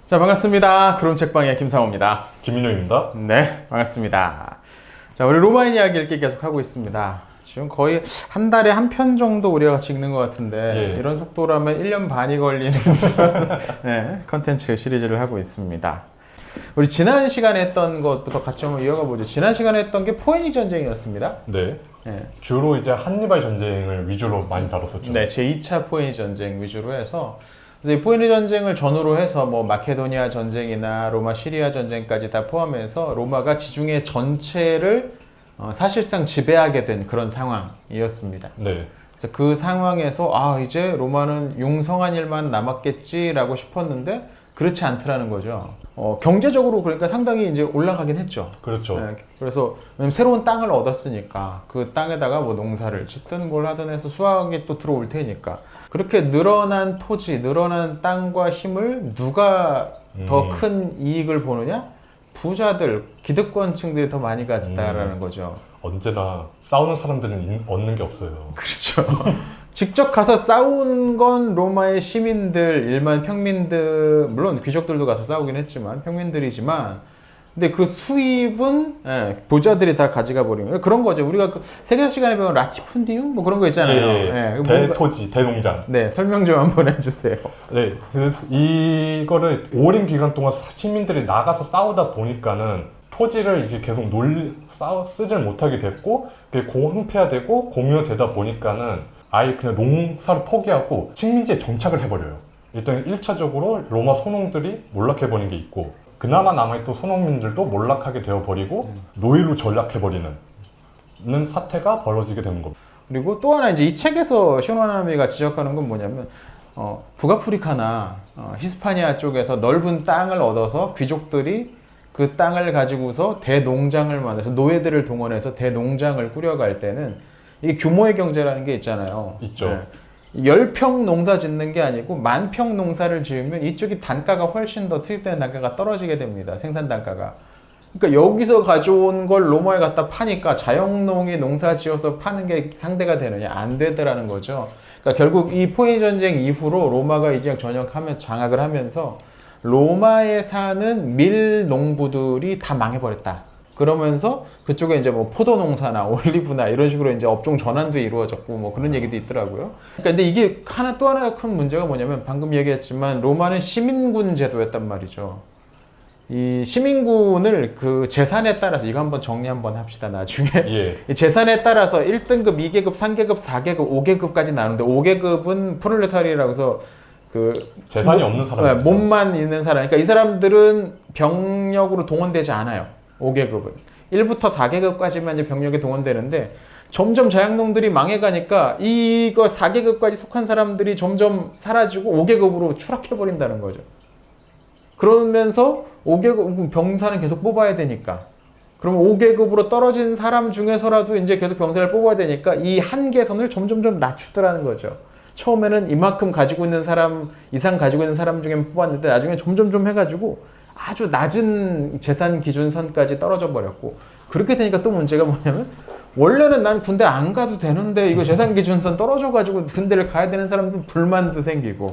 자, 반갑습니다. 구름 책방의 김상호입니다. 김민호입니다. 네, 반갑습니다. 자, 우리 로마인 이야기 읽기 계속 하고 있습니다. 지금 거의 한 달에 한 편 정도 우리가 같이 읽는 것 같은데 예. 이런 속도라면 1년 반이 걸리는 네, 컨텐츠 시리즈를 하고 있습니다. 우리 지난 시간에 했던 것부터 같이 한번 이어가 보죠. 지난 시간에 했던 게 포에닉 전쟁이었습니다. 네. 네. 주로 이제 한니발 전쟁을 위주로 많이 다뤘었죠. 네, 제2차 포에닉 전쟁 위주로 해서 이제 포에닉 전쟁을 전후로 해서 뭐 마케도니아 전쟁이나 로마 시리아 전쟁까지 다 포함해서 로마가 지중해 전체를 사실상 지배하게 된 그런 상황이었습니다. 네. 그래서 그 상황에서 이제 로마는 융성한 일만 남았겠지라고 싶었는데 그렇지 않더라는 거죠. 경제적으로 그러니까 상당히 이제 올라가긴 했죠. 그렇죠. 네, 그래서 왜냐면 새로운 땅을 얻었으니까 그 땅에다가 뭐 농사를 짓든 뭘 하든 해서 수확이 또 들어올 테니까 그렇게 늘어난 토지, 늘어난 땅과 힘을 누가 더 큰 이익을 보느냐? 부자들, 기득권층들이 더 많이 가졌다라는 거죠. 언제나 싸우는 사람들은 얻는 게 없어요. 그렇죠. 직접 가서 싸운 건 로마의 시민들, 일반 평민들, 물론 귀족들도 가서 싸우긴 했지만 평민들이지만 근데 그 수입은 부자들이 다 가져가 버리는 거예요. 그런 거죠. 우리가 그 세계사 시간에 배운 라티푼디움 뭐 그런 거 있잖아요. 대토지, 대농장. 네, 설명 좀 한번 해주세요. 네, 그래서 이거를 오랜 기간 동안 시민들이 나가서 싸우다 보니까는 토지를 이제 계속 쓰질 못하게 됐고 그게 공황폐화되고 공유되다 보니까는 아예 그냥 농사를 포기하고 식민지에 정착을 해버려요. 일단 1차적으로 로마 소농들이 몰락해버린 게 있고 그나마 남아있던 소농민들도 몰락하게 되어버리고 노예로 전락해버리는 사태가 벌어지게 되는 겁니다. 그리고 또 하나 이제 이 책에서 시노나미가 지적하는 건 뭐냐면 북아프리카나 히스파니아 쪽에서 넓은 땅을 얻어서 귀족들이 그 땅을 가지고서 대농장을 만들어서 노예들을 동원해서 대농장을 꾸려갈 때는 이게 규모의 경제라는 게 있잖아요. 있죠. 네. 10평 농사 짓는 게 아니고 10,000평 농사를 지으면 이쪽이 단가가 훨씬 더 투입되는 단가가 떨어지게 됩니다. 생산 단가가. 그러니까 여기서 가져온 걸 로마에 갖다 파니까 자영농이 농사 지어서 파는 게 상대가 되느냐? 안 되더라는 거죠. 그러니까 결국 이 포에닉 전쟁 이후로 로마가 이제 장악을 하면서 로마에 사는 밀농부들이 다 망해버렸다. 그러면서 그쪽에 이제 뭐 포도 농사나 올리브나 이런 식으로 이제 업종 전환도 이루어졌고 뭐 그런 얘기도 있더라고요. 그러니까 근데 이게 또 하나 큰 문제가 뭐냐면 방금 얘기했지만 로마는 시민군 제도였단 말이죠. 이 시민군을 그 재산에 따라서 이거 한번 정리 한번 합시다 나중에. 예. 이 재산에 따라서 1등급, 2계급, 3계급, 4계급, 5계급까지 나누는데 5계급은 프롤레타리라고 해서 그 재산이 없는 사람, 몸만 있는 사람. 그러니까 이 사람들은 병력으로 동원되지 않아요. 5계급은 1부터 4계급까지만 이제 병력에 동원되는데 점점 자양농들이 망해가니까 이거 4계급까지 속한 사람들이 점점 사라지고 5계급으로 추락해 버린다는 거죠. 그러면서 5계급 병사는 계속 뽑아야 되니까 그럼 5계급으로 떨어진 사람 중에서라도 이제 계속 병사를 뽑아야 되니까 이 한계선을 점점점 낮추더라는 거죠. 처음에는 이만큼 가지고 있는 사람 이상 가지고 있는 사람 중에 뽑았는데 나중에 점점점 해가지고 아주 낮은 재산 기준선까지 떨어져 버렸고 그렇게 되니까 또 문제가 뭐냐면 원래는 난 군대 안 가도 되는데 이거 재산 기준선 떨어져 가지고 군대를 가야 되는 사람들 불만도 생기고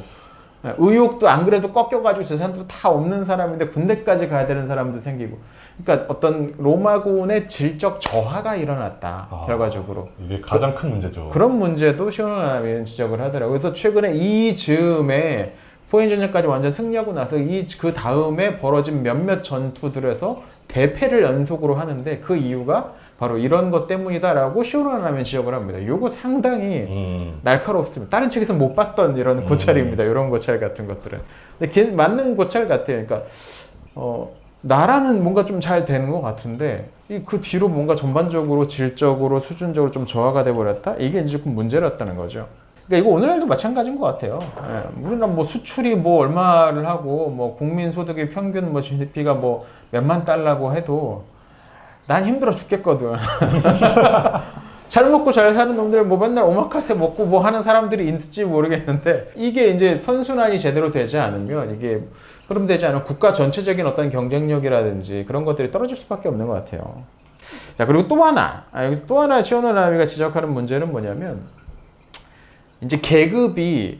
의욕도 안 그래도 꺾여가지고 재산도 다 없는 사람인데 군대까지 가야 되는 사람도 생기고 그러니까 어떤 로마군의 질적 저하가 일어났다. 결과적으로 이게 가장 큰 문제죠. 그런 문제도 시노나미는 지적을 하더라고요. 그래서 최근에 이 즈음에 포에닉 전쟁까지 완전 승리하고 나서 그 다음에 벌어진 몇몇 전투들에서 대패를 연속으로 하는데 그 이유가 바로 이런 것 때문이다라고 시노나미는 지적을 합니다. 이거 상당히 날카롭습니다. 다른 책에서 못 봤던 이런 고찰입니다. 이런 고찰 같은 것들은. 근데 맞는 고찰 같아요. 그러니까 나라는 뭔가 좀 잘 되는 것 같은데 그 뒤로 뭔가 전반적으로 질적으로 수준적으로 좀 저하가 돼버렸다? 이게 이제 조금 문제였다는 거죠. 그러니까 이거 오늘날도 마찬가지인 것 같아요. 우리나라 뭐 수출이 뭐 얼마를 하고 뭐 국민 소득의 평균 뭐 GDP가 뭐 몇만 달러고 해도 난 힘들어 죽겠거든. 잘 먹고 잘 사는 놈들 뭐 맨날 오마카세 먹고 뭐 하는 사람들이 있을지 모르겠는데 이게 이제 선순환이 제대로 되지 않으면 이게 흐름되지 않으면 국가 전체적인 어떤 경쟁력이라든지 그런 것들이 떨어질 수밖에 없는 것 같아요. 자, 그리고 또 하나, 여기서 또 하나 시오노나미가 지적하는 문제는 뭐냐면, 이제 계급이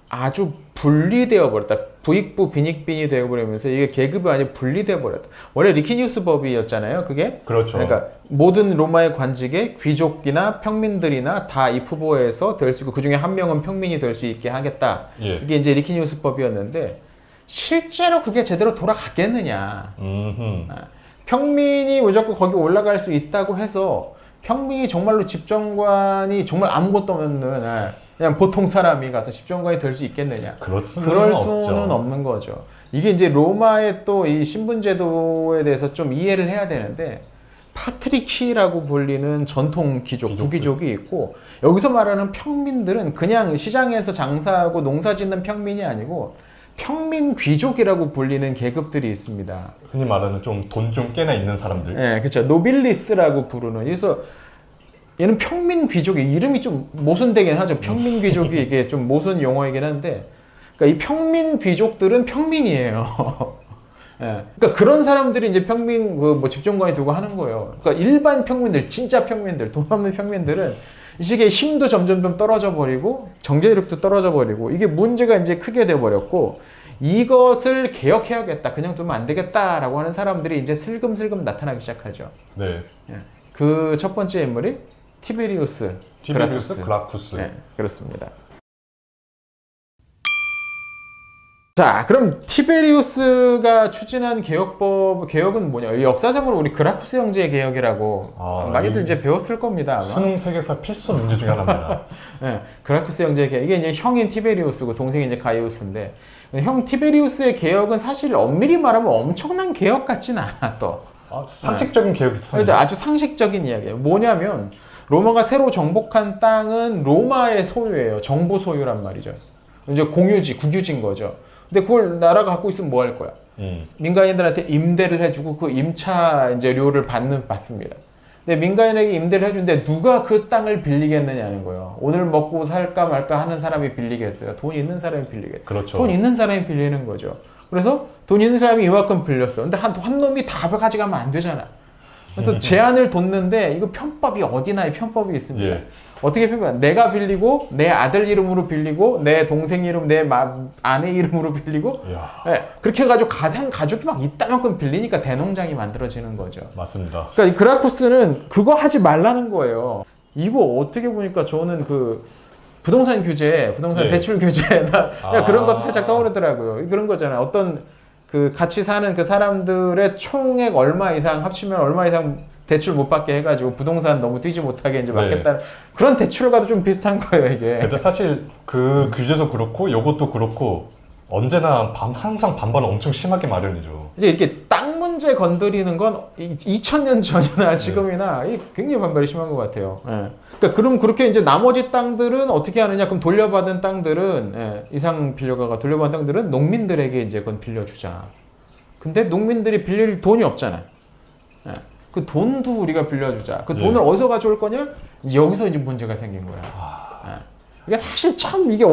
아주 분리되어 버렸다. 부익부, 빈익빈이 되어버리면서 이게 계급이 완전히 분리되어 버렸다. 원래 리키니우스 법이었잖아요, 그게. 그렇죠. 그러니까 모든 로마의 관직에 귀족이나 평민들이나 다 이 후보에서 될 수 있고 그 중에 한 명은 평민이 될 수 있게 하겠다. 예. 이게 이제 리키니우스 법이었는데 실제로 그게 제대로 돌아갔겠느냐. 평민이 무조건 거기 올라갈 수 있다고 해서 평민이 정말로 집정관이 정말 아무것도 없는 그냥 보통 사람이 가서 집정관이 될 수 있겠느냐. 그럴 수는 없죠. 없는 거죠. 이게 이제 로마의 또 이 신분제도에 대해서 좀 이해를 해야 되는데 파트리키라고 불리는 전통 귀족, 부귀족이 있고 여기서 말하는 평민들은 그냥 시장에서 장사하고 농사 짓는 평민이 아니고 평민 귀족이라고 불리는 계급들이 있습니다. 흔히 말하는 좀 돈 좀 꽤나 있는 사람들. 네, 그렇죠. 노빌리스라고 부르는. 그래서 얘는 평민 귀족이 이름이 좀 모순되긴 하죠. 평민 귀족이 이게 좀 모순 용어이긴 한데, 그러니까 이 평민 귀족들은 평민이에요. 예, 그러니까 그런 사람들이 이제 평민 뭐 집정관이 되고 하는 거예요. 그러니까 일반 평민들, 진짜 평민들, 돈 없는 평민들은 이 시기에 힘도 점점 떨어져 버리고 경제력도 떨어져 버리고 이게 문제가 이제 크게 돼 버렸고 이것을 개혁해야겠다, 그냥 두면 안 되겠다라고 하는 사람들이 이제 슬금슬금 나타나기 시작하죠. 네. 예, 그 첫 번째 인물이 티베리우스 그라쿠스. 네, 그렇습니다. 자, 그럼 티베리우스가 추진한 개혁은 뭐냐? 역사적으로 우리 그라쿠스 형제의 개혁이라고 많이들 이제 배웠을 겁니다. 아마. 수능 세계사 필수 문제 중에 하나입니다. 네, 그라쿠스 형제의 개혁. 이게 이제 형인 티베리우스고 동생이 이제 가이우스인데 형 티베리우스의 개혁은 사실 엄밀히 말하면 엄청난 개혁 같진 않아 또. 상식적인 개혁이 있어요. 그렇죠. 아주 상식적인 이야기예요. 뭐냐면 로마가 새로 정복한 땅은 로마의 소유예요. 정부 소유란 말이죠. 이제 공유지, 국유지인 거죠. 근데 그걸 나라가 갖고 있으면 뭐 할 거야? 민간인들한테 임대를 해주고 그 임차 이제 료를 받습니다. 근데 민간인에게 임대를 해주는데 누가 그 땅을 빌리겠느냐는 거예요. 오늘 먹고 살까 말까 하는 사람이 빌리겠어요? 돈 있는 사람이 빌리겠어요? 그렇죠. 돈 있는 사람이 빌리는 거죠. 그래서 돈 있는 사람이 이만큼 빌렸어. 근데 한 놈이 다 가져가면 안 되잖아. 그래서 제한을 뒀는데 이거 편법이 어디나 편법이 있습니다. 예. 어떻게 표현해? 내가 빌리고 내 아들 이름으로 빌리고 내 동생 이름, 내 아내 이름으로 빌리고 네, 그렇게 해가지고 가족이 막 이따만큼 빌리니까 대농장이 만들어지는 거죠. 맞습니다. 그러니까 이 그라쿠스는 그거 하지 말라는 거예요. 이거 어떻게 보니까 저는 그 부동산 규제, 부동산 대출 규제나 그런 것도 살짝 떠오르더라고요. 그런 거잖아요. 어떤 그 같이 사는 그 사람들의 총액 얼마 이상 합치면 얼마 이상 대출 못 받게 해가지고 부동산 너무 뛰지 못하게 이제 막겠다는 그런 대출과도 좀 비슷한 거예요, 이게. 근데 사실 그 규제도 그렇고 이것도 그렇고 언제나 항상 반발은 엄청 심하게 마련이죠. 이제 이렇게 땅 문제 건드리는 건 2000년 전이나 지금이나 굉장히 반발이 심한 것 같아요. 그러니까 그럼 그렇게 이제 나머지 땅들은 어떻게 하느냐? 그럼 돌려받은 땅들은 이상 빌려가가 돌려받은 땅들은 농민들에게 이제 그건 빌려주자. 근데 농민들이 빌릴 돈이 없잖아. 그 돈도 우리가 빌려주자. 그 돈을 어디서 가져올 거냐? 여기서 이제 문제가 생긴 거야. 이게 사실 참 이게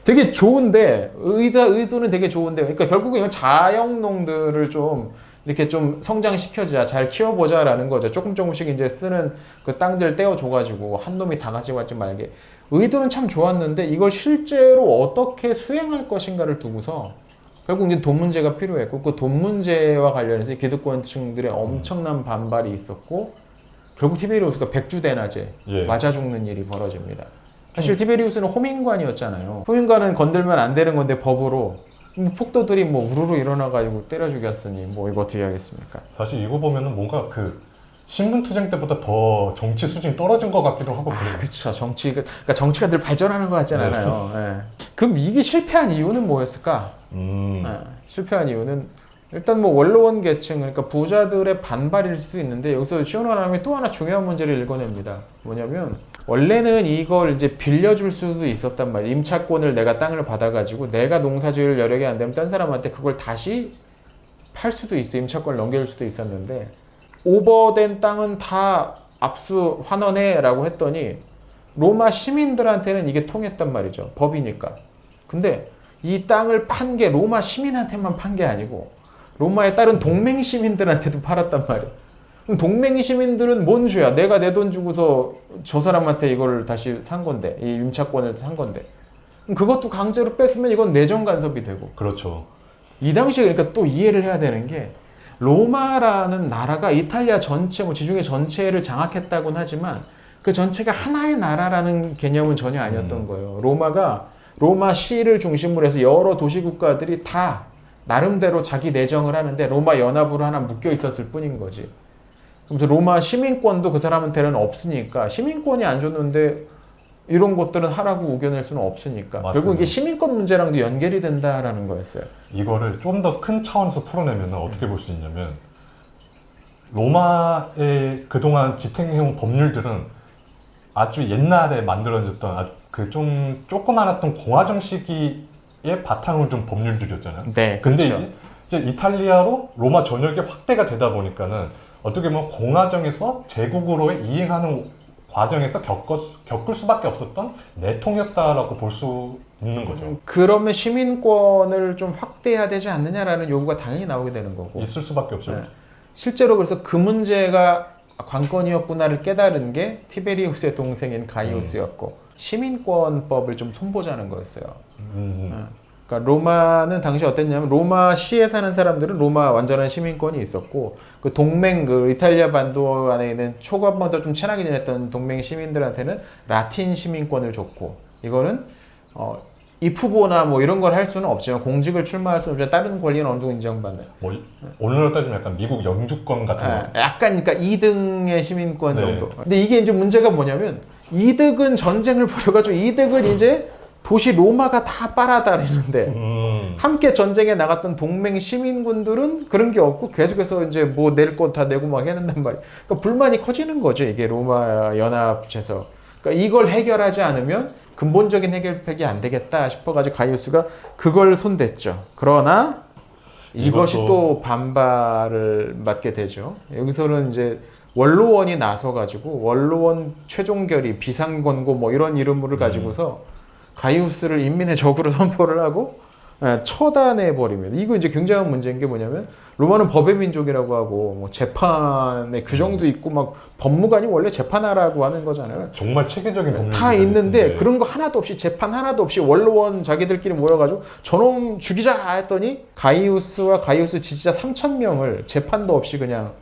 되게 좋은데 의도는 되게 좋은데, 그러니까 결국은 이건 자영농들을 좀 이렇게 좀 성장시켜주자, 잘 키워보자라는 거죠. 조금씩 이제 쓰는 그 땅들 떼어줘가지고 한 놈이 다 가지고 가지 말게. 의도는 참 좋았는데 이걸 실제로 어떻게 수행할 것인가를 두고서 결국 이제 돈 문제가 필요했고 그 돈 문제와 관련해서 기득권층들의 엄청난 반발이 있었고 결국 티베리우스가 백주대낮에 맞아 죽는 일이 벌어집니다. 사실 티베리우스는 호민관이었잖아요. 호민관은 건들면 안 되는 건데 법으로 폭도들이 뭐 우르르 일어나가지고 때려 죽였으니 뭐 이거 어떻게 하겠습니까? 사실 이거 보면은 뭔가 그 신분투쟁 때보다 더 정치 수준이 떨어진 것 같기도 하고 그래요. 그렇죠. 그러니까 정치가 늘 발전하는 것 같지 않아요. 그럼 이게 실패한 이유는 뭐였을까? 실패한 이유는 일단 뭐 원로원 계층, 그러니까 부자들의 반발일 수도 있는데 여기서 시오노라미 또 하나 중요한 문제를 읽어냅니다. 뭐냐면 원래는 이걸 이제 빌려줄 수도 있었단 말이에요. 임차권을 내가 땅을 받아가지고 내가 농사지을 여력이 안 되면 딴 사람한테 그걸 다시 팔 수도 있어. 임차권을 넘겨줄 수도 있었는데 오버된 땅은 다 압수 환원해라고 했더니 로마 시민들한테는 이게 통했단 말이죠. 법이니까. 근데 이 땅을 판 게 로마 시민한테만 판 게 아니고 로마에 따른 동맹 시민들한테도 팔았단 말이에요. 그럼 동맹 시민들은 뭔 죄야? 내가 내 돈 주고서 저 사람한테 이걸 다시 산 건데, 이 임차권을 산 건데. 그럼 그것도 강제로 뺐으면 이건 내정 간섭이 되고. 그렇죠. 이 당시에 그러니까 또 이해를 해야 되는 게 로마라는 나라가 이탈리아 전체, 뭐 지중해 전체를 장악했다고는 하지만 그 전체가 하나의 나라라는 개념은 전혀 아니었던 거예요. 로마 시를 중심으로 해서 여러 도시 국가들이 다 나름대로 자기 내정을 하는데 로마 연합으로 하나 묶여 있었을 뿐인 거지. 그래서 로마 시민권도 그 사람한테는 없으니까 시민권이 안 줬는데 이런 것들은 하라고 우겨낼 수는 없으니까 맞습니다. 결국 이게 시민권 문제랑도 연결이 된다라는 거였어요. 이거를 좀 더 큰 차원에서 풀어내면 어떻게 볼 수 있냐면 로마의 그동안 지탱해온 법률들은 아주 옛날에 만들어졌던 그 좀 조그만했던 공화정 시기의 바탕을 둔 법률들이었잖아요. 네, 근데 그렇죠. 이제 이탈리아로 로마 전역이 확대가 되다 보니까는 어떻게 보면 공화정에서 제국으로 이행하는 과정에서 겪을 수밖에 없었던 내통이었다라고 볼 수 있는 거죠. 그러면 시민권을 좀 확대해야 되지 않느냐라는 요구가 당연히 나오게 되는 거고. 있을 수밖에 없죠. 네. 실제로 그래서 그 문제가 관건이었구나를 깨달은 게 티베리우스의 동생인 가이우스였고 시민권법을 좀 손보자는 거였어요. 그러니까 로마는 당시 어땠냐면 로마 시에 사는 사람들은 로마 완전한 시민권이 있었고 그 동맹 그 이탈리아 반도 안에 있는 초반부터 좀 친하게 지냈던 동맹 시민들한테는 라틴 시민권을 줬고 이거는 입후보나 뭐 이런 걸 할 수는 없지만 공직을 출마할 수는 없지만 다른 권리는 어느 정도 인정받는. 뭐 오늘날 따지면 약간 미국 영주권 같은 거. 약간 그러니까 2등의 시민권 네. 정도. 근데 이게 이제 문제가 뭐냐면 이득은 전쟁을 벌여가지고 이득은 이제 도시 로마가 다 빨아다니는데 함께 전쟁에 나갔던 동맹 시민군들은 그런 게 없고 계속해서 이제 뭐 낼 것 다 내고 막 해낸단 말이에요. 그러니까 불만이 커지는 거죠. 이게 로마 연합체에서. 그러니까 이걸 해결하지 않으면 근본적인 해결책이 안 되겠다 싶어가지고 가이우스가 그걸 손댔죠. 그러나 이것이 또 반발을 맞게 되죠. 여기서는 이제 원로원이 나서가지고 원로원 최종 결의 비상권고 뭐 이런 이름을 가지고서 가이우스를 인민의 적으로 선포를 하고 처단해 버리면 이거 이제 굉장한 문제인 게 뭐냐면 로마는 법의 민족이라고 하고 뭐 재판의 규정도 있고 막 법무관이 원래 재판하라고 하는 거잖아요. 정말 체계적인 법률 다 있는데 그런 거 하나도 없이 재판 하나도 없이 원로원 자기들끼리 모여가지고 저놈 죽이자 했더니 가이우스와 가이우스 지지자 3,000명을 재판도 없이 그냥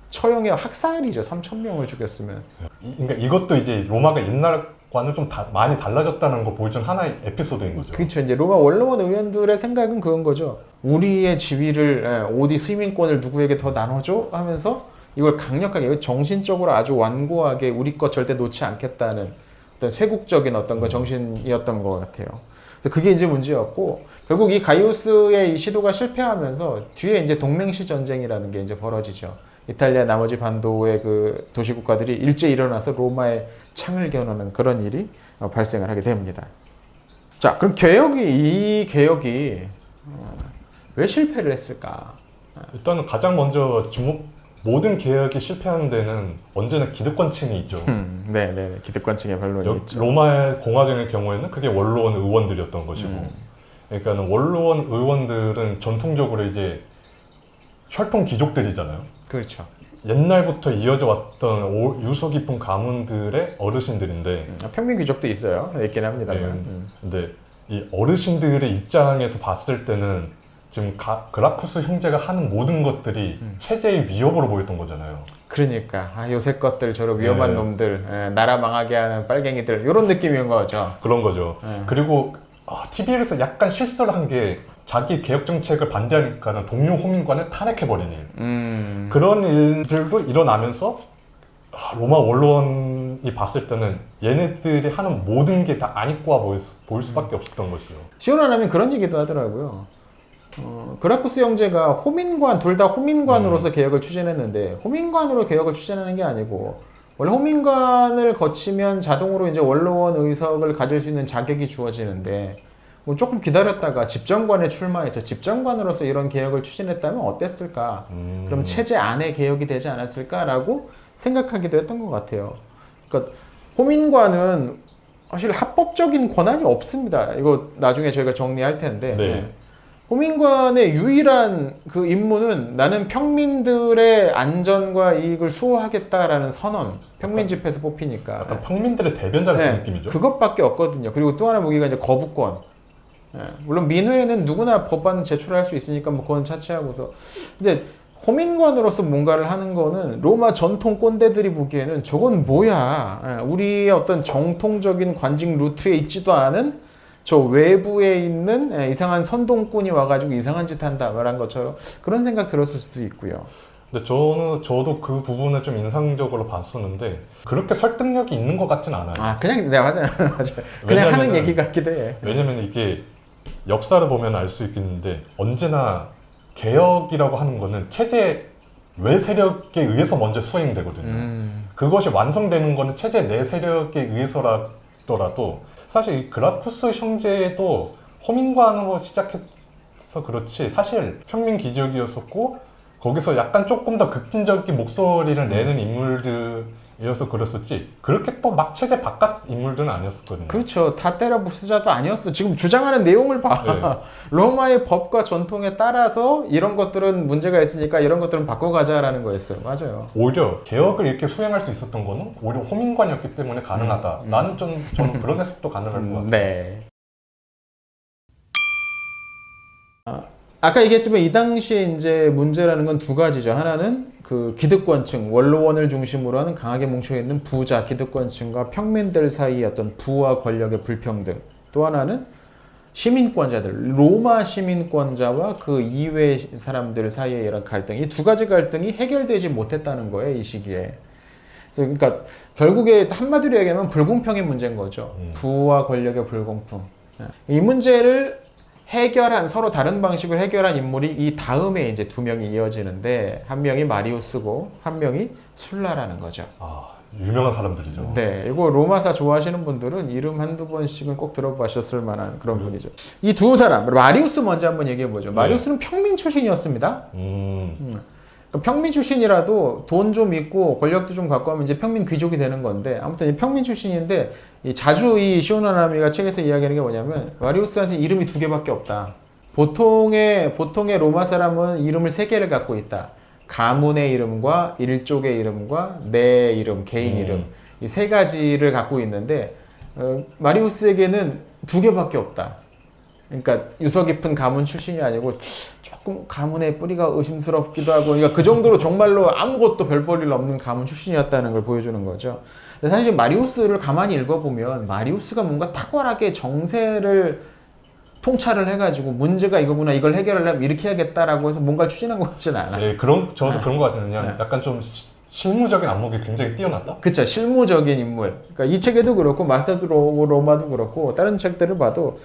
처형해 학살이죠. 3,000명을 죽였으면. 그러니까 이것도 이제 로마가 옛날과는 좀 많이 달라졌다는 거 보여준 하나의 에피소드인 거죠. 그렇죠. 이제 로마 원로원 의원들의 생각은 그건 거죠. 우리의 지위를 어디 시민권을 누구에게 더 나눠줘 하면서 이걸 강력하게 정신적으로 아주 완고하게 우리 것 절대 놓지 않겠다는 어떤 쇄국적인 어떤 거 정신이었던 것 같아요. 그게 이제 문제였고 결국 이 가이우스의 이 시도가 실패하면서 뒤에 이제 동맹시 전쟁이라는 게 이제 벌어지죠. 이탈리아 나머지 반도의 그 도시국가들이 일제 일어나서 로마의 창을 겨누는 그런 일이 발생을 하게 됩니다. 자, 그럼 이 개혁이 왜 실패를 했을까? 일단은 가장 먼저 모든 개혁이 실패하는 데는 언제나 기득권층이 있죠. 네, 기득권층의 반론이 있죠. 로마의 공화정의 경우에는 그게 원로원 의원들이었던 것이고, 그러니까 원로원 의원들은 전통적으로 이제 혈통 귀족들이잖아요. 그렇죠. 옛날부터 이어져 왔던 유서 깊은 가문들의 어르신들인데 평민 귀족도 있어요. 있긴 합니다만. 근데 이 어르신들의 입장에서 봤을 때는 지금 그라쿠스 형제가 하는 모든 것들이 체제의 위협으로 보였던 거잖아요. 그러니까 요새 것들 저런 위험한 놈들, 나라 망하게 하는 빨갱이들 이런 느낌인 거죠. 그런 거죠. 그리고 TV에서 약간 실수를 한 게 자기 개혁 정책을 반대하니까는 동료 호민관을 탄핵해버린 일. 그런 일들도 일어나면서 로마 원로원이 봤을 때는 얘네들이 하는 모든 게 다 안입고와 보일 수밖에 없었던 것이죠. 시원하면 그런 얘기도 하더라고요. 그라쿠스 형제가 호민관, 둘 다 호민관으로서 개혁을 추진했는데 호민관으로 개혁을 추진하는 게 아니고 원래 호민관을 거치면 자동으로 이제 원로원 의석을 가질 수 있는 자격이 주어지는데 뭐 조금 기다렸다가 집정관에 출마해서 집정관으로서 이런 개혁을 추진했다면 어땠을까? 그럼 체제 안에 개혁이 되지 않았을까라고 생각하기도 했던 것 같아요. 그러니까 호민관은 사실 합법적인 권한이 없습니다. 이거 나중에 저희가 정리할 텐데 호민관의 유일한 그 임무는 나는 평민들의 안전과 이익을 수호하겠다라는 선언. 평민 집회에서 뽑히니까. 약간 평민들의 대변자 같은 네, 느낌이죠. 그것밖에 없거든요. 그리고 또 하나 보기가 이제 거부권. 예, 물론 민회에는 누구나 법안 제출할 수 있으니까 뭐 그건 차치하고서. 근데 호민관으로서 뭔가를 하는 거는 로마 전통 꼰대들이 보기에는 저건 뭐야. 예, 우리의 어떤 정통적인 관직 루트에 있지도 않은 저 외부에 있는 이상한 선동꾼이 와가지고 이상한 짓 한다 말한 것처럼 그런 생각 들었을 수도 있고요. 근데 저도 그 부분을 좀 인상적으로 봤었는데 그렇게 설득력이 있는 것 같진 않아요. 아 그냥 네 맞아요. 맞아요. 그냥 하는 왜냐면은- 얘기 같기도 해. 왜냐면 이게 역사를 보면 알 수 있겠는데 언제나 개혁이라고 하는 거는 체제 외 세력에 의해서 먼저 수행되거든요. 그것이 완성되는 거는 체제 내 세력에 의해서라도 사실 이 그라쿠스 형제도 호민관으로 시작해서 그렇지 사실 평민 기적이었었고 거기서 약간 조금 더 극진적인 목소리를 내는 인물들이어서 그랬었지 그렇게 또 막 체제 바깥 인물들은 아니었었거든요. 그렇죠. 다 때려 부수자도 아니었어. 지금 주장하는 내용을 봐. 네. 로마의 법과 전통에 따라서 이런 것들은 문제가 있으니까 이런 것들은 바꿔가자라는 거였어요. 맞아요. 오히려 개혁을 이렇게 수행할 수 있었던 거는 오히려 호민관이었기 때문에 가능하다. 나는 저는 그런 해석도 가능할 것 같아요. 네. 아까 얘기했지만 이 당시에 이제 문제라는 건 두 가지죠. 하나는 그 기득권층, 원로원을 중심으로 하는 강하게 뭉쳐있는 부자 기득권층과 평민들 사이의 어떤 부와 권력의 불평등. 또 하나는 시민권자들, 로마 시민권자와 그 이외 사람들 사이의 이런 갈등. 이 두 가지 갈등이 해결되지 못했다는 거예요, 이 시기에. 그러니까 결국에 한마디로 얘기하면 불공평의 문제인 거죠. 부와 권력의 불공평. 이 문제를 해결한 서로 다른 방식으로 해결한 인물이 이 다음에 이제 두 명이 이어지는데 한 명이 마리우스고 한 명이 술라라는 거죠. 아, 유명한 사람들이죠. 네, 이거 로마사 좋아하시는 분들은 이름 한두 번씩은 꼭 들어보셨을 만한 그런 분이죠. 이 두 사람, 마리우스 먼저 한번 얘기해 보죠. 마리우스는 평민 출신이었습니다. 그러니까 평민 출신이라도 돈 좀 있고 권력도 좀 갖고 하면 이제 평민 귀족이 되는 건데 아무튼 이 평민 출신인데 자주 이 시오나나미가 책에서 이야기하는 게 뭐냐면 마리우스한테 이름이 두 개밖에 없다. 보통의 로마 사람은 이름을 세 개를 갖고 있다. 가문의 이름과 일족의 이름과 내 이름, 개인 이름 이 세 가지를 갖고 있는데 마리우스에게는 두 개밖에 없다. 그러니까 유서 깊은 가문 출신이 아니고 조금 가문의 뿌리가 의심스럽기도 하고 그러니까 그 정도로 정말로 아무것도 별 볼 일 없는 가문 출신이었다는 걸 보여주는 거죠. 근데 사실 마리우스를 가만히 읽어보면 마리우스가 뭔가 탁월하게 정세를 통찰을 해가지고 문제가 이거구나 이걸 해결하려면 이렇게 해야겠다라고 해서 뭔가를 추진한 것 같지는 않아요. 네, 저도 그런 것 같아요. 그냥 약간 좀 실무적인 안목이 굉장히 뛰어났다? 그쵸, 실무적인 인물. 그러니까 이 책에도 그렇고 마스터 로마도 그렇고 다른 책들을 봐도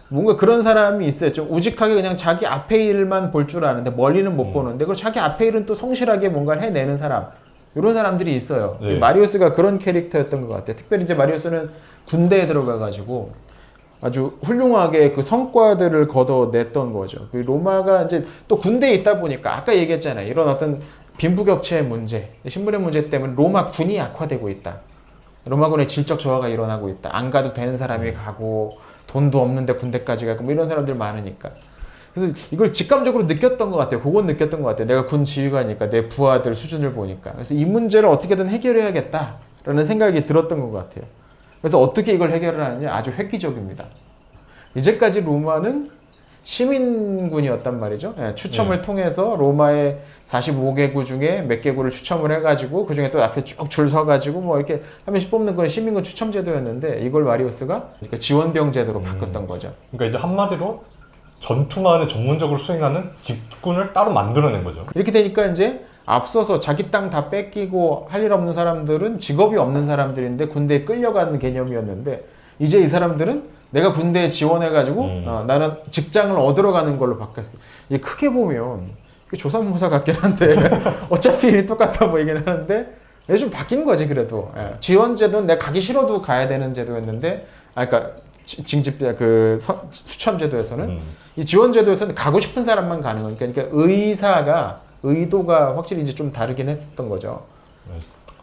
뭔가 그런 사람이 있어요. 좀 우직하게 그냥 자기 앞에 일만 볼 줄 아는데 멀리는 못 보는데 그리고 자기 앞에 일은 또 성실하게 뭔가를 해내는 사람. 이런 사람들이 있어요. 네. 마리우스가 그런 캐릭터였던 것 같아요. 특별히 이제 마리우스는 군대에 들어가가지고 아주 훌륭하게 그 성과들을 거둬냈던 거죠. 그 로마가 이제 또 군대에 있다 보니까 아까 얘기했잖아요. 이런 어떤 빈부격차의 문제, 신분의 문제 때문에 로마 군이 약화되고 있다. 로마군의 질적 저하가 일어나고 있다. 안 가도 되는 사람이 가고 돈도 없는데 군대까지 가고 뭐 이런 사람들 많으니까. 그래서 이걸 직감적으로 느꼈던 것 같아요. 그건 느꼈던 것 같아요. 내가 군 지휘관이니까 내 부하들 수준을 보니까. 그래서 이 문제를 어떻게든 해결해야겠다라는 생각이 들었던 것 같아요. 그래서 어떻게 이걸 해결을 하느냐? 아주 획기적입니다. 이제까지 로마는 시민군이었단 말이죠. 예, 추첨을 통해서 로마의 45개구 중에 몇 개구를 추첨을 해가지고 그 중에 또 앞에 쭉 줄 서가지고 뭐 이렇게 한 명씩 뽑는 그런 시민군 추첨 제도였는데 이걸 마리우스가 지원병 제도로 바꿨던 거죠. 그러니까 이제 한마디로 전투만을 전문적으로 수행하는 직군을 따로 만들어낸 거죠. 이렇게 되니까 이제 앞서서 자기 땅 다 뺏기고 할 일 없는 사람들은 직업이 없는 사람들인데 군대에 끌려가는 개념이었는데 이제 이 사람들은 내가 군대에 지원해가지고 나는 직장을 얻으러 가는 걸로 바뀌었어. 이게 크게 보면 조삼모사 같긴 한데 어차피 똑같아 보이긴 하는데 이게 좀 바뀐 거지 그래도. 예. 지원 제도는 내가 가기 싫어도 가야 되는 제도였는데, 그러니까 징집 추첨 제도에서는 이 지원 제도에서는 가고 싶은 사람만 가는 거니까, 그러니까 의도가 확실히 이제 좀 다르긴 했었던 거죠.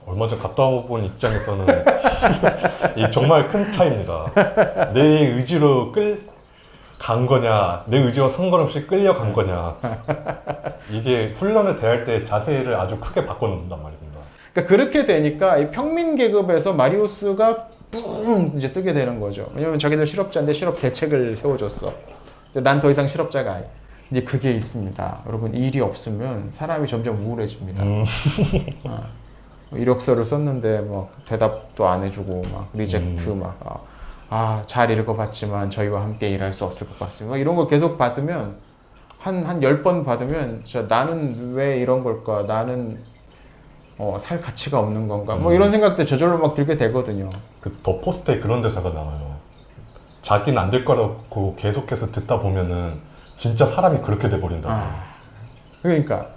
얼마 전 갔다 온 입장에서는 이 정말 큰 차이입니다. 내 의지로 간 거냐, 내 의지와 상관없이 끌려간 거냐. 이게 훈련을 대할 때 자세를 아주 크게 바꿔놓는단 말입니다. 그러니까 그렇게 되니까 이 평민 계급에서 마리우스가 뿡 이제 뜨게 되는 거죠. 왜냐면 자기들 실업자인데 실업 대책을 세워줬어. 난 더 이상 실업자가 아니. 이제 그게 있습니다. 여러분 일이 없으면 사람이 점점 우울해집니다. 이력서를 썼는데 막 대답도 안 해주고 막 리젝트 막 잘 읽어봤지만 저희와 함께 일할 수 없을 것 같습니다. 막 이런 거 계속 받으면 한 10번 받으면 진짜 나는 왜 이런 걸까? 나는 살 가치가 없는 건가? 뭐 이런 생각들 저절로 막 들게 되거든요. 그 더 포스트에 그런 대사가 나와요. 자기는 안 될 거라고 계속해서 듣다 보면은 진짜 사람이 그렇게 돼버린다고. 그러니까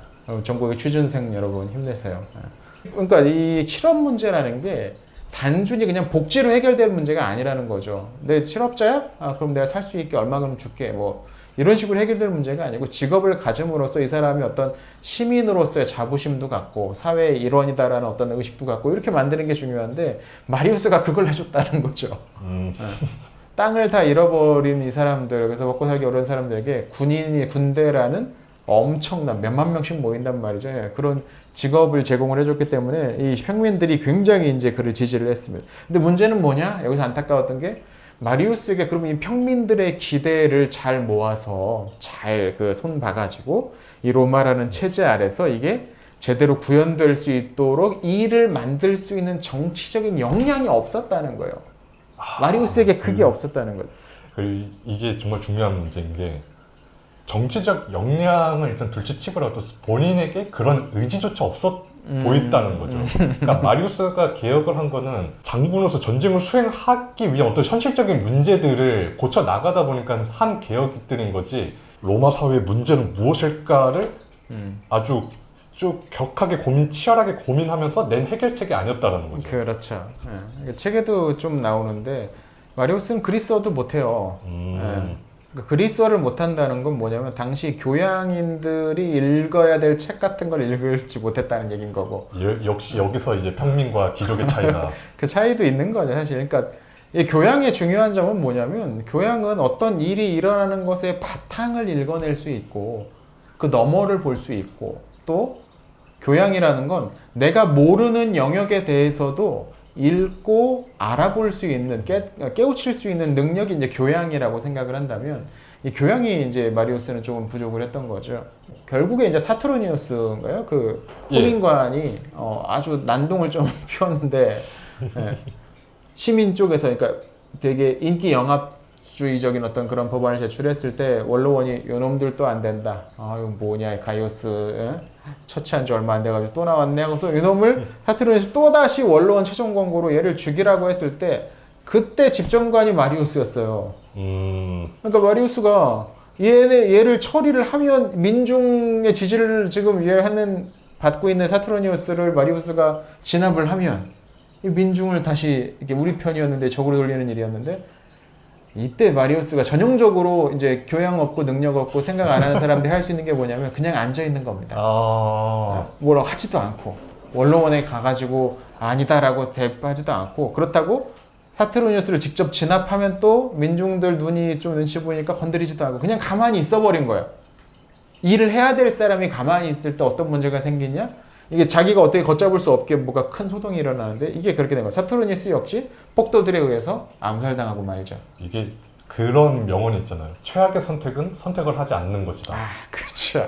전국의 취준생 여러분 힘내세요. 그러니까 이 실업 문제라는 게 단순히 그냥 복지로 해결될 문제가 아니라는 거죠. 내 실업자야? 그럼 내가 살 수 있게 얼마큼 줄게. 뭐 이런 식으로 해결될 문제가 아니고 직업을 가짐으로써 이 사람이 어떤 시민으로서의 자부심도 갖고 사회의 일원이다라는 어떤 의식도 갖고 이렇게 만드는 게 중요한데 마리우스가 그걸 해줬다는 거죠. 땅을 다 잃어버린 이 사람들, 그래서 먹고 살기 어려운 사람들에게 군대라는 엄청난 몇만 명씩 모인단 말이죠. 그런 직업을 제공을 해줬기 때문에 이 평민들이 굉장히 이제 그를 지지를 했습니다. 근데 문제는 뭐냐? 여기서 안타까웠던 게 마리우스에게 그러면 이 평민들의 기대를 잘 모아서 잘 그 손 봐가지고 이 로마라는 체제 아래서 이게 제대로 구현될 수 있도록 일을 만들 수 있는 정치적인 역량이 없었다는 거예요. 마리우스에게 그게 없었다는 거죠. 이게 정말 중요한 문제인 게 정치적 역량을 일단 둘째치고라도 본인에게 그런 의지조차 보였다는 거죠. 그러니까 마리우스가 개혁을 한 거는 장군으로서 전쟁을 수행하기 위한 어떤 현실적인 문제들을 고쳐 나가다 보니까 한 개혁들인 거지. 로마 사회의 문제는 무엇일까를 아주 쭉 격하게 치열하게 고민하면서 낸 해결책이 아니었다라는 거죠. 그렇죠. 책에도 좀 나오는데 마리우스는 그리스어도 못해요. 그리스어를 못한다는 건 뭐냐면 당시 교양인들이 읽어야 될 책 같은 걸 읽지 못했다는 얘기인 거고. 역시 여기서 이제 평민과 귀족의 차이가. 그 차이도 있는 거죠 사실. 그러니까 이 교양의 중요한 점은 뭐냐면 교양은 어떤 일이 일어나는 것의 바탕을 읽어낼 수 있고 그 너머를 볼 수 있고 또 교양이라는 건 내가 모르는 영역에 대해서도 읽고 알아볼 수 있는 깨우칠 수 있는 능력이 이제 교양이라고 생각을 한다면 이 교양이 이제 마리우스는 조금 부족을 했던 거죠. 결국에 이제 사투르니우스인가요? 그 호민관이 아주 난동을 좀 피웠는데 시민 쪽에서 그러니까 되게 인기 영합주의적인 어떤 그런 법안을 제출했을 때 원로원이 요놈들도 안 된다. 이거 뭐냐 가이오스 처치한 지 얼마 안 돼가지고 또 나왔네. 그래서 이놈을 사투르니우스 또 다시 원로원 최종 권고로 얘를 죽이라고 했을 때 그때 집정관이 마리우스였어요. 그러니까 마리우스가 얘를 처리를 하면 민중의 지지를 지금 받고 있는 사투르니우스를 마리우스가 진압을 하면 이 민중을 다시 이렇게 우리 편이었는데 적으로 돌리는 일이었는데 이때 마리우스가 전형적으로 이제 교양 없고 능력 없고 생각 안 하는 사람들이 할 수 있는 게 뭐냐면 그냥 앉아 있는 겁니다. 뭐라고 하지도 않고 원로원에 가가지고 아니다라고 대답하지도 않고 그렇다고 사투르니우스를 직접 진압하면 또 민중들 눈이 좀 눈치 보니까 건드리지도 않고 그냥 가만히 있어버린 거예요. 일을 해야 될 사람이 가만히 있을 때 어떤 문제가 생기냐? 이게 자기가 어떻게 걷잡을 수 없게 뭐가 큰 소동이 일어나는데 이게 그렇게 된 거예요. 사투르니우스 역시 폭도들에 의해서 암살당하고 말이죠. 이게 그런 명언이 있잖아요. 최악의 선택은 선택을 하지 않는 것이다. 그렇죠.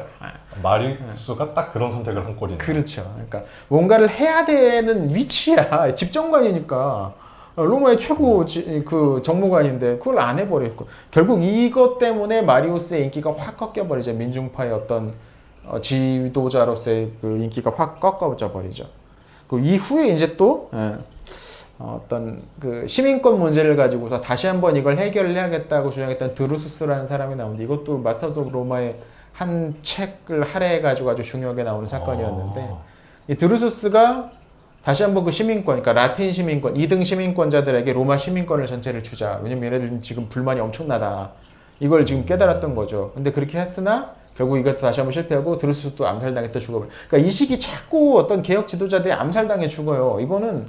마리우스가 딱 그런 선택을 한 꼴이네요. 그렇죠. 그러니까 뭔가를 해야 되는 위치야. 집정관이니까. 로마의 최고 그 정무관인데 그걸 안 해버렸고 결국 이것 때문에 마리우스의 인기가 확 꺾여버리죠. 민중파의 어떤 지도자로서의 그 인기가 확 꺾어져 버리죠. 그 이후에 이제 또 어떤 그 시민권 문제를 가지고서 다시 한번 이걸 해결을 해야겠다고 주장했던 드루수스라는 사람이 나오는데 이것도 마스터즈 오브 로마의 한 책을 할애해가지고 아주 중요하게 나오는 사건이었는데 이 드루수스가 다시 한번 그 시민권, 그러니까 라틴 시민권, 2등 시민권자들에게 로마 시민권을 전체를 주자. 왜냐면 얘네들은 지금 불만이 엄청나다. 이걸 지금 깨달았던 거죠. 근데 그렇게 했으나 결국 이것도 다시 한번 실패하고 드루수스도 암살당했다 죽어버려. 그러니까 이 시기 자꾸 어떤 개혁 지도자들이 암살당해 죽어요. 이거는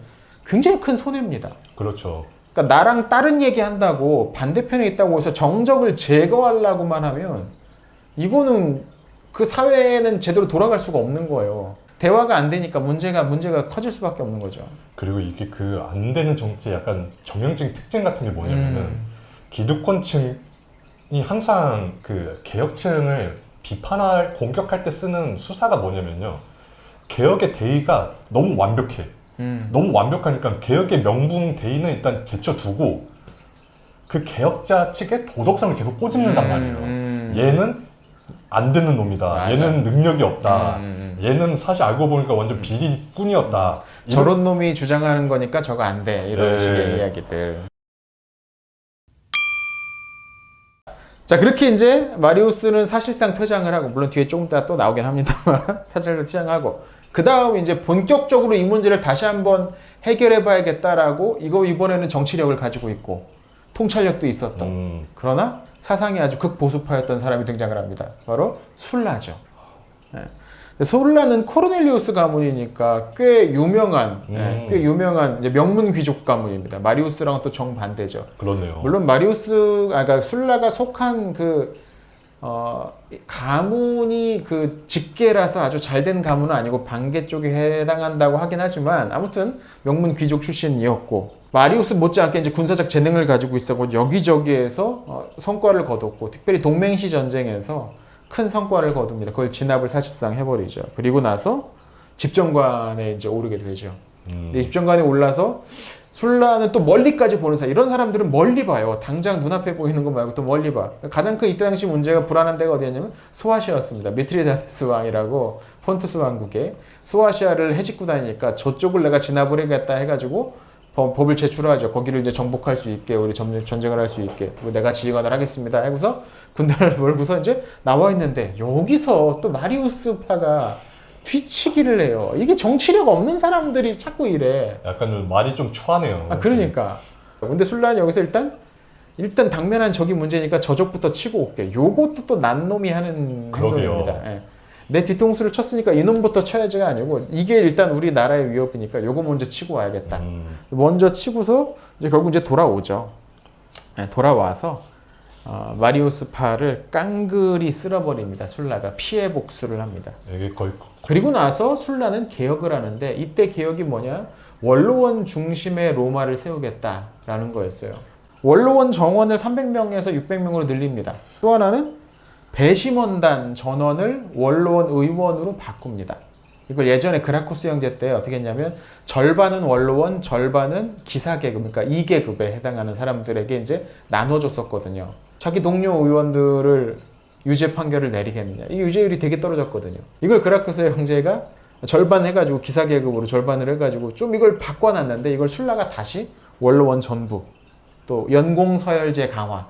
굉장히 큰 손해입니다. 그렇죠. 그러니까 나랑 다른 얘기한다고 반대편에 있다고 해서 정적을 제거하려고만 하면 이거는 그 사회는 제대로 돌아갈 수가 없는 거예요. 대화가 안 되니까 문제가 커질 수밖에 없는 거죠. 그리고 이게 그 안 되는 정치의 약간 전형적인 특징 같은 게 뭐냐면은 기득권층이 항상 그 개혁층을 비판할 공격할 때 쓰는 수사가 뭐냐면요. 개혁의 대의가 너무 완벽해. 너무 완벽하니까 개혁의 명분 대의는 일단 제쳐두고 그 개혁자 측의 도덕성을 계속 꼬집는단 말이에요. 얘는 안 되는 놈이다. 맞아. 얘는 능력이 없다. 얘는 사실 알고 보니까 완전 비리꾼이었다. 저런 놈이 주장하는 거니까 저거 안 돼. 이런 네. 식의 이야기들. 자, 그렇게 이제 마리우스는 사실상 퇴장을 하고, 물론 뒤에 조금 이따 또 나오긴 합니다만, 사실상 퇴장하고, 그 다음 이제 본격적으로 이 문제를 다시 한번 해결해 봐야겠다라고, 이번에는 정치력을 가지고 있고, 통찰력도 있었던. 그러나 사상이 아주 극보수파였던 사람이 등장을 합니다. 바로 술라죠. 예. 술라는 코르넬리우스 가문이니까 꽤 유명한 이제 명문 귀족 가문입니다. 마리우스랑은 또 정반대죠. 그렇네요. 물론 그러니까 술라가 속한 가문이 그 직계라서 아주 잘된 가문은 아니고 반계 쪽에 해당한다고 하긴 하지만 아무튼 명문 귀족 출신이었고 마리우스 못지않게 이제 군사적 재능을 가지고 있었고 여기저기에서 성과를 거뒀고 특별히 동맹시 전쟁에서 큰 성과를 거둡니다. 그걸 진압을 사실상 해버리죠. 그리고 나서 집정관에 이제 오르게 되죠. 근데 집정관에 올라서 술라는 또 멀리까지 보는 사람. 이런 사람들은 멀리 봐요. 당장 눈앞에 보이는 거 말고 또 멀리 봐. 가장 큰 이때 당시 문제가 불안한 데가 어디였냐면 소아시아였습니다. 미트리다테스 왕이라고 폰투스 왕국에 소아시아를 해집고 다니니까 저쪽을 내가 진압을 해야겠다 해가지고 법을 제출하죠. 거기를 이제 정복할 수 있게 우리 전쟁을 할 수 있게 내가 지휘관을 하겠습니다. 하고서 군대를 몰고서 이제 나와 있는데 여기서 또 마리우스파가 뒤치기를 해요. 이게 정치력 없는 사람들이 자꾸 이래. 약간 말이 좀 추하네요. 그러니까. 근데 술라는 여기서 일단 당면한 적이 문제니까 저쪽부터 치고 올게. 요것도 또 난놈이 하는 행동입니다. 예. 내 뒤통수를 쳤으니까 이놈부터 쳐야지가 아니고 이게 일단 우리 나라의 위협이니까 요거 먼저 치고 와야겠다. 먼저 치고서 이제 결국 이제 돌아오죠. 예, 돌아와서 마리우스파를 깡그리 쓸어버립니다. 술라가 피해 복수를 합니다. 이게 거의 그리고 나서 술라는 개혁을 하는데 이때 개혁이 뭐냐? 원로원 중심의 로마를 세우겠다라는 거였어요. 원로원 정원을 300명에서 600명으로 늘립니다. 또 하나는 배심원단 전원을 원로원 의원으로 바꿉니다. 이걸 예전에 그라코스 형제 때 어떻게 했냐면 절반은 원로원, 절반은 기사계급, 그러니까 2계급에 해당하는 사람들에게 이제 나눠줬었거든요. 자기 동료 의원들을 유죄 판결을 내리겠느냐. 이 유죄율이 되게 떨어졌거든요. 이걸 그라코스 형제가 절반 해가지고 기사계급으로 절반을 해가지고 좀 이걸 바꿔놨는데 이걸 술라가 다시 원로원 전부 또 연공서열제 강화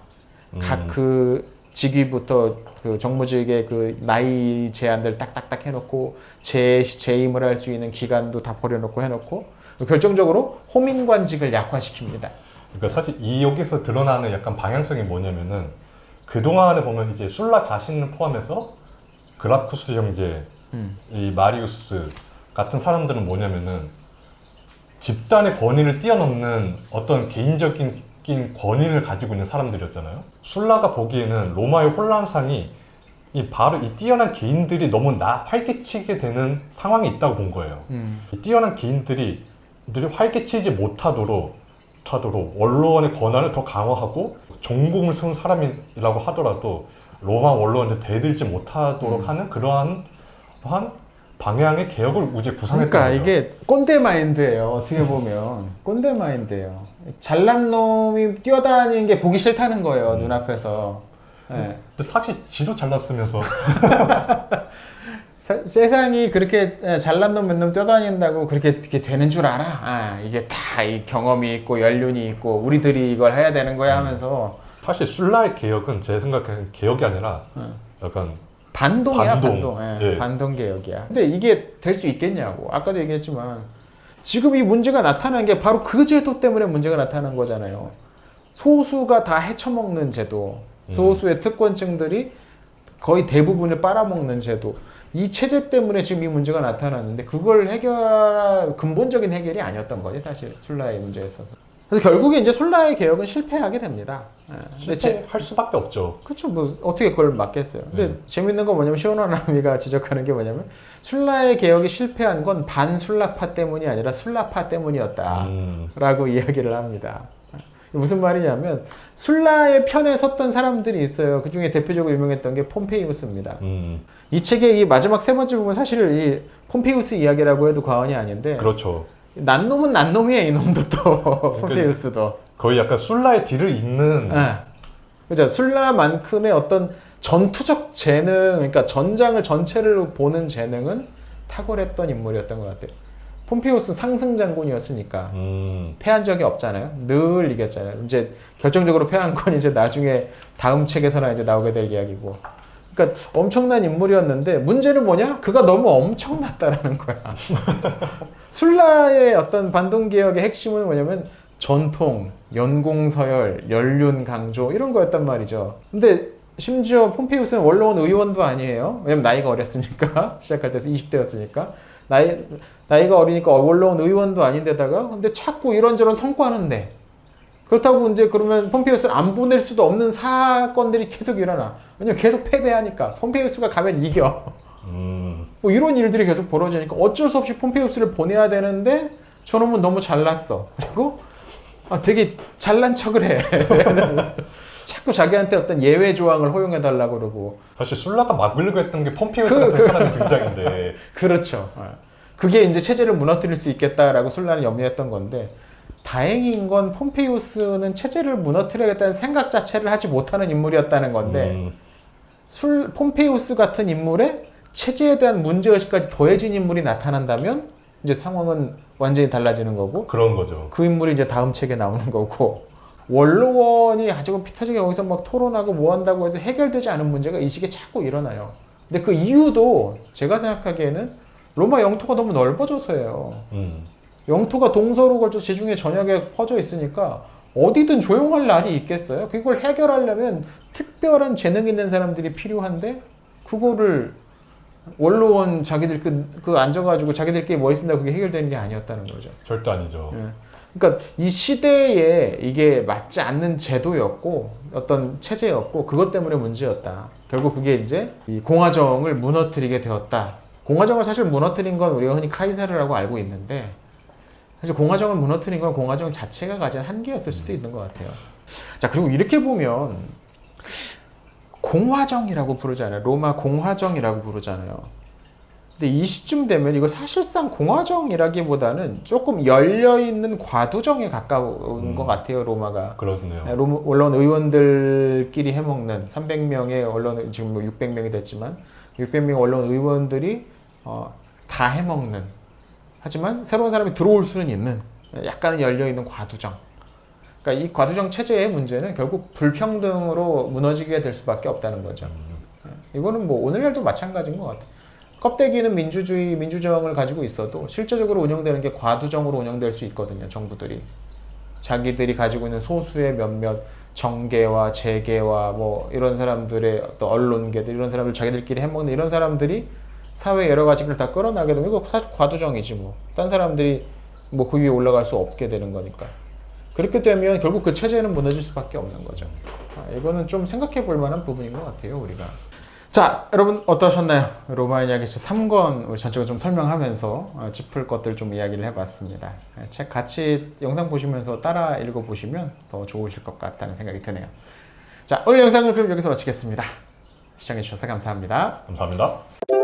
각 그 직위부터 그 정무직의 그 나이 제한들 딱딱딱 해놓고 재임을 할 수 있는 기간도 다 버려놓고 해놓고 결정적으로 호민관직을 약화시킵니다. 그러니까 사실 이 여기서 드러나는 약간 방향성이 뭐냐면은 그동안에 보면 이제 술라 자신을 포함해서 그라쿠스 형제, 이 마리우스 같은 사람들은 뭐냐면은 집단의 권위를 뛰어넘는 어떤 개인적인 권위를 가지고 있는 사람들이었잖아요. 술라가 보기에는 로마의 혼란상이 바로 이 뛰어난 개인들이 너무 활개치게 되는 상황이 있다고 본 거예요. 이 뛰어난 개인들이 활개치지 못하도록 원로원의 권한을 더 강화하고 전공을 세운 사람이라고 하더라도 로마 원로원한테 대들지 못하도록 하는 그러한 방향의 개혁을 이제 구상했던 그러니까 거예요. 이게 꼰대 마인드예요. 어떻게 보면 꼰대 마인드예요. 잘난 놈이 뛰어다니는 게 보기 싫다는 거예요. 눈앞에서. 네. 근데 사실 지도 잘났으면서 세상이 그렇게 잘난 놈 몇 놈 뛰어다닌다고 그렇게 되는 줄 알아? 이게 다 이 경험이 있고 연륜이 있고 우리들이 이걸 해야 되는 거야 하면서 사실 술라의 개혁은 제 생각에는 개혁이 아니라 약간 반동이야. 반동. 예. 반동 개혁이야. 근데 이게 될 수 있겠냐고. 아까도 얘기했지만 지금 이 문제가 나타난 게 바로 그 제도 때문에 문제가 나타난 거잖아요. 소수가 다 헤쳐먹는 제도, 소수의 특권층들이 거의 대부분을 빨아먹는 제도. 이 체제 때문에 지금 이 문제가 나타났는데 그걸 근본적인 해결이 아니었던 거지 사실 술라의 문제에서. 그래서 결국에 이제 술라의 개혁은 실패하게 됩니다. 근데 실패할 수밖에 없죠. 그렇죠. 뭐 어떻게 그걸 막겠어요. 근데 재밌는 건 뭐냐면 시오나나미가 지적하는 게 뭐냐면 술라의 개혁이 실패한 건 반술라파 때문이 아니라 술라파 때문이었다라고 이야기를 합니다. 무슨 말이냐면 술라의 편에 섰던 사람들이 있어요. 그 중에 대표적으로 유명했던 게 폼페이우스입니다. 이 책의 이 마지막 세 번째 부분 사실 이 폼페이우스 이야기라고 해도 과언이 아닌데 그렇죠. 난 놈은 난 놈이야 이놈도 또 폼페이우스도. 거의 약간 술라의 뒤를 잇는 그죠. 술라만큼의 어떤 전투적 재능, 그러니까 전장을 전체를 보는 재능은 탁월했던 인물이었던 것 같아요. 폼페이우스 상승 장군이었으니까 패한 적이 없잖아요. 늘 이겼잖아요. 이제 결정적으로 패한 건 이제 나중에 다음 책에서나 이제 나오게 될 이야기고. 그러니까 엄청난 인물이었는데 문제는 뭐냐? 그가 너무 엄청났다라는 거야. 술라의 어떤 반동 개혁의 핵심은 뭐냐면 전통, 연공서열, 연륜 강조 이런 거였단 말이죠. 근데 심지어 폼페이우스는 원로원 의원도 아니에요. 왜냐면 나이가 어렸으니까 시작할 때 20대였으니까 나이가 어리니까 원로원 의원도 아닌데다가 근데 자꾸 이런저런 선고하는데 그렇다고 이제 그러면 폼페이우스를 안 보낼 수도 없는 사건들이 계속 일어나. 왜냐면 계속 패배하니까 폼페이우스가 가면 이겨. 뭐 이런 일들이 계속 벌어지니까 어쩔 수 없이 pom페이우스를 보내야 되는데 저놈은 너무 잘났어. 그리고 되게 잘난 척을 해. 자꾸 자기한테 어떤 예외 조항을 허용해달라고 그러고. 사실 술라가 막으려고 했던 게 폼페이우스 같은 사람의 등장인데. 그렇죠. 그게 이제 체제를 무너뜨릴 수 있겠다라고 술라는 염려했던 건데 다행인 건 폼페이우스는 체제를 무너뜨리겠다는 생각 자체를 하지 못하는 인물이었다는 건데 폼페이우스 같은 인물에 체제에 대한 문제의식까지 더해진 인물이 나타난다면 이제 상황은 완전히 달라지는 거고 그런 거죠. 그 인물이 이제 다음 책에 나오는 거고 원로원이 아주 피터지게 여기서 막 토론하고 뭐 한다고 해서 해결되지 않은 문제가 이 시기에 자꾸 일어나요. 근데 그 이유도 제가 생각하기에는 로마 영토가 너무 넓어져서예요. 영토가 동서로 걸쳐 지중해 전역에 퍼져 있으니까 어디든 조용할 날이 있겠어요? 그걸 해결하려면 특별한 재능 있는 사람들이 필요한데 그거를 원로원 자기들 그 앉아가지고 자기들끼리 머리 쓴다고 그게 해결되는 게 아니었다는 거죠. 절대 아니죠. 그러니까 이 시대에 이게 맞지 않는 제도였고 어떤 체제였고 그것 때문에 문제였다. 결국 그게 이제 이 공화정을 무너뜨리게 되었다. 공화정을 사실 무너뜨린 건 우리가 흔히 카이사르라고 알고 있는데 사실 공화정을 무너뜨린 건 공화정 자체가 가진 한계였을 수도 있는 것 같아요. 자, 그리고 이렇게 보면 공화정이라고 부르잖아요. 로마 공화정이라고 부르잖아요. 근데 이 시점 되면 이거 사실상 공화정이라기보다는 조금 열려있는 과두정에 가까운 것 같아요. 로마가. 그렇네요. 언론 의원들끼리 해먹는 300명의 언론, 지금 뭐 600명이 됐지만 600명 언론 의원들이 다 해먹는, 하지만 새로운 사람이 들어올 수는 있는 약간은 열려있는 과두정. 그러니까 이 과두정 체제의 문제는 결국 불평등으로 무너지게 될 수밖에 없다는 거죠. 이거는 뭐 오늘날도 마찬가지인 것 같아요. 껍데기는 민주주의, 민주정을 가지고 있어도 실제적으로 운영되는 게 과두정으로 운영될 수 있거든요. 정부들이. 자기들이 가지고 있는 소수의 몇몇 정계와 재계와 뭐 이런 사람들의 어떤 언론계들, 이런 사람들 자기들끼리 해먹는 이런 사람들이 사회 여러 가지를 다 끌어나게 되면 이거 사실 과두정이지 뭐. 딴 사람들이 뭐 그 위에 올라갈 수 없게 되는 거니까. 그렇게 되면 결국 그 체제는 무너질 수밖에 없는 거죠. 이거는 좀 생각해 볼 만한 부분인 것 같아요, 우리가. 자, 여러분 어떠셨나요? 로마 이야기 3권 우리 전체적으로 좀 설명하면서 짚을 것들 좀 이야기를 해봤습니다. 책 같이 영상 보시면서 따라 읽어보시면 더 좋으실 것 같다는 생각이 드네요. 자, 오늘 영상을 그럼 여기서 마치겠습니다. 시청해주셔서 감사합니다. 감사합니다.